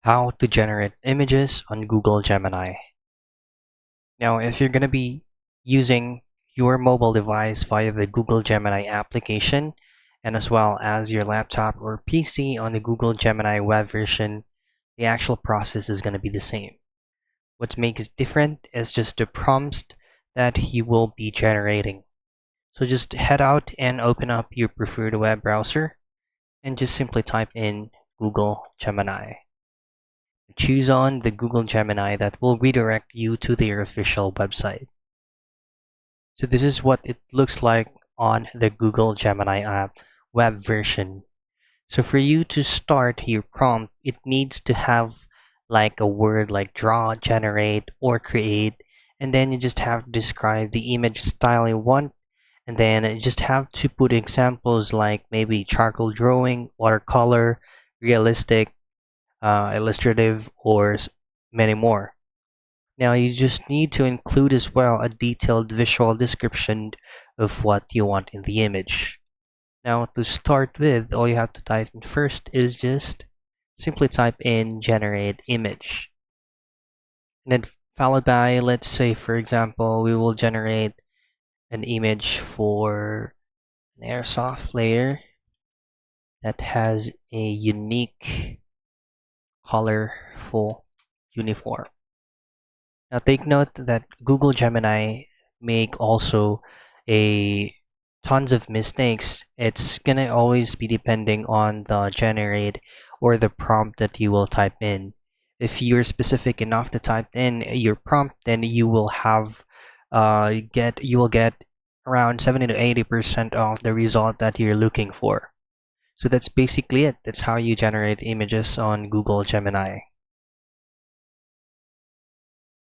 How to generate images on Google Gemini. Now, if you're going to be using your mobile device via the Google Gemini application, and as well as your laptop or PC on the Google Gemini web version, the actual process is going to be the same. What makes it different is just the prompts that you will be generating. So just head out and open up your preferred web browser and just simply type in Google Gemini. Choose on the Google Gemini that will redirect you to their official website. So this is what it looks like on the Google Gemini app web version. So for you to start your prompt, it needs to have like a word like draw, generate, or create, and then you just have to describe the image style you want, and then you just have to put examples like maybe charcoal drawing, watercolor, realistic, illustrative, or many more. Now you just need to include as well a detailed visual description of what you want in the image. Now to start with, all you have to type in first is just simply type in generate image. And then followed by, let's say for example, we will generate an image for an airsoft player that has a unique colorful uniform. Now take note that Google Gemini make also a tons of mistakes. It's gonna always be depending on the generate or the prompt that you will type in. If you're specific enough to type in your prompt, then you will have you will get around 70 to 80% of the result that you're looking for. So that's basically it. That's how you generate images on Google Gemini.